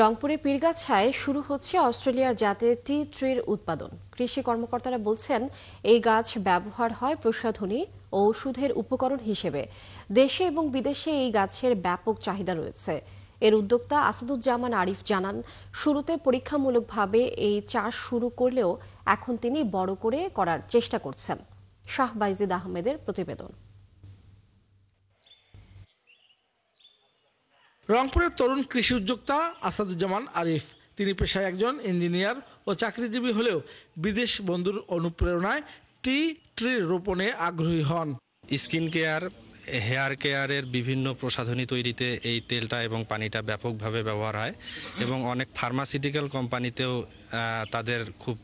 রংপুরের পীরগাছায় শুরু হচ্ছে অস্ট্রেলিয়ার জাতের টি ট্রির উৎপাদন। কৃষি কর্মকর্তারা বলছেন, এই গাছ ব্যবহার হয় প্রসাধনী ও ওষুধের উপকরণ হিসেবে। দেশে এবং বিদেশে এই গাছের ব্যাপক চাহিদা রয়েছে। এর উদ্যোক্তা আসাদুজ্জামান আরিফ জানান, শুরুতে পরীক্ষামূলকভাবে এই চাষ শুরু করলেও এখন তিনি বড় করে করার চেষ্টা করছেন। শাহ বাইজিদ আহমেদের প্রতিবেদন। রংপুরের তরুণ কৃষি উদ্যোক্তা আসাদুজ্জামান আরিফ, তিনি পেশায় একজন ইঞ্জিনিয়ার ও চাকরিজীবী হলেও বিদেশ বন্ধুর অনুপ্রেরণায় টি ট্রির রোপণে আগ্রহী হন। স্কিন কেয়ার, হেয়ার কেয়ারের বিভিন্ন প্রসাধনী তৈরিতে এই তেলটা এবং পানিটা ব্যাপকভাবে ব্যবহার হয় এবং অনেক ফার্মাসিউটিক্যাল কোম্পানিতেও তাদের খুব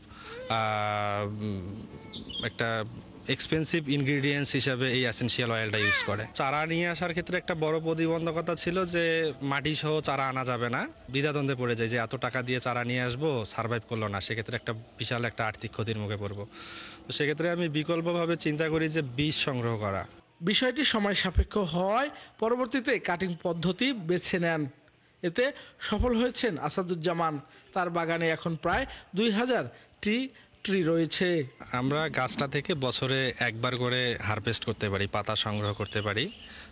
একটা এক্সপেন্সিভ ইনগ্রিডিয়েন্টস হিসাবে এই এসেনশিয়াল অয়েলটা ইউজ করে। চারা নিয়ে আসার ক্ষেত্রে একটা বড় প্রতিবন্ধকতা ছিল যে মাটি সহ চারা আনা যাবে না। দ্বিধাদ্বন্দ্বে পড়ে যায় যে এত টাকা দিয়ে চারা নিয়ে আসবো, সার্ভাইভ করলো না, সেক্ষেত্রে একটা বিশাল একটা আর্থিক ক্ষতির মুখে পড়বো। তো সেক্ষেত্রে আমি বিকল্পভাবে চিন্তা করি যে বীজ সংগ্রহ করা। বিষয়টি সময় সাপেক্ষ হওয়ায় পরবর্তীতে কাটিং পদ্ধতি বেছে নেন। এতে সফল হয়েছেন আসাদুজ্জামান। তার বাগানে এখন প্রায় 2000 ট্রি রয়েছে। আমরা গাছটা থেকে বছরে একবার করে হারভেস্ট করতে পারি, পাতা সংগ্রহ করতে পারি।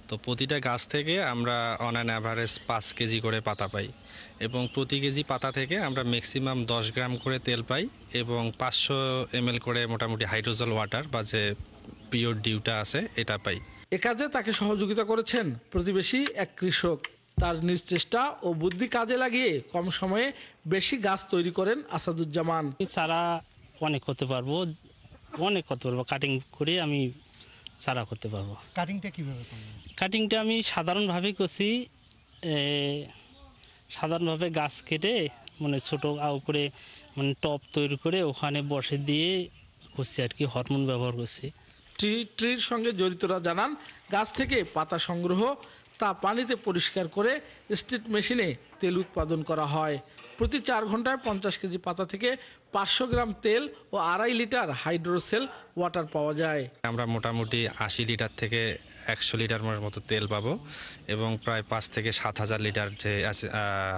তো প্রতিটা গাছ থেকে আমরা অন অ্যান অ্যাভারেজ 5 কেজি করে পাতা পাই এবং প্রতি কেজি পাতা থেকে আমরা ম্যাক্সিমাম 10 গ্রাম করে তেল পাই এবং 500 ml করে মোটামুটি হাইড্রোজেল ওয়াটার বা যে পিওর ডিউটা আছে এটা পাই। এ কাজে তাকে সহযোগিতা করেছেন প্রতিবেশী এক কৃষক। তার নিজ চেষ্টা ও বুদ্ধি কাজে লাগিয়ে কম সময়ে বেশি গাছ তৈরি করেন আসাদুজ্জামান। চারা অনেক করতে পারবো, কাটিং করে আমি চারা করতে পারবো। কাটিংটা কিভাবে করবেন? কাটিংটা আমি সাধারণভাবে করছি। সাধারণভাবে গাছ কেটে মানে ছোটো করে মানে টব তৈরি করে ওখানে বসে দিয়ে করছি আর কি, হরমোন ব্যবহার করছি। ট্রির সঙ্গে জড়িতরা জানান, গাছ থেকে পাতা সংগ্রহ, তা পানিতে পরিষ্কার করে স্ট্রিট মেশিনে তেল উৎপাদন করা হয়। প্রতি 4 ঘন্টায় 50 কেজি পাতা থেকে 500 গ্রাম তেল ও 2.5 লিটার হাইড্রোসেল ওয়াটার পাওয়া যায়। আমরা মোটামুটি 80 লিটার থেকে 100 লিটার মতো তেল পাবো এবং প্রায় 5 থেকে 7,000 লিটার যে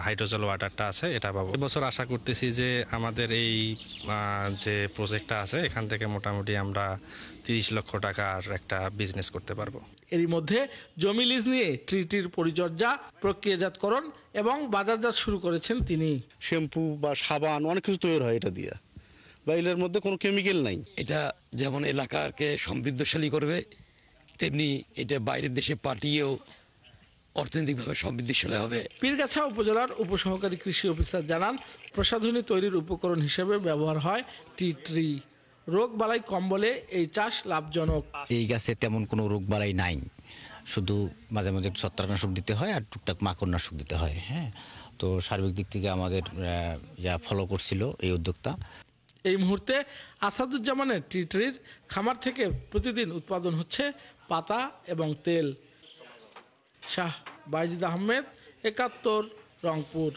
হাইড্রোজেল ওয়াটারটা আছে এটা পাবো। এবছর আশা করতেছি যে আমাদের এই যে প্রজেক্টটা আছে এখান থেকে মোটামুটি আমরা 30 লক্ষ টাকার একটা বিজনেস করতে পারবো। এরই মধ্যে জমি লিজ নিয়ে ট্রিটির পরিচর্যা, প্রক্রিয়াজাতকরণ এবং বাজারজাত শুরু করেছেন তিনি। শ্যাম্পু বা সাবান অনেক কিছু তৈরি হয় এটা দিয়ে, বা এর মধ্যে কোনো কেমিক্যাল নাই। এটা যেমন এলাকাকে সমৃদ্ধশালী করবে, তেমনি এটা বাইরের দেশে পাঠিয়েও অর্থনৈতিকভাবে সমৃদ্ধশালী হবে। পীরগাছা উপজেলার উপসহকারী কৃষি অফিসার জানান, প্রসাধনী তৈরির উপকরণ হিসেবে ব্যবহার হয় টি ট্রি। রোগ বালাই কম বলে এই চাষ লাভজনক। এই গাছে তেমন কোনো রোগ বালাই নাই, শুধু মাঝে মাঝে ছত্রাকনাশক দিতে হয় আর টুকটাক মাকড়নাশক দিতে হয়। হ্যাঁ, তো সার্বিক দিক থেকে আমাদের ফলো করছিল এই উদ্যোক্তা। এই মুহূর্তে আসাদুজ্জামানের টি ট্রির খামার থেকে প্রতিদিন উৎপাদন হচ্ছে পাতা এবং তেল। শাহ বাইজিদ আহমেদ, 71, রংপুর।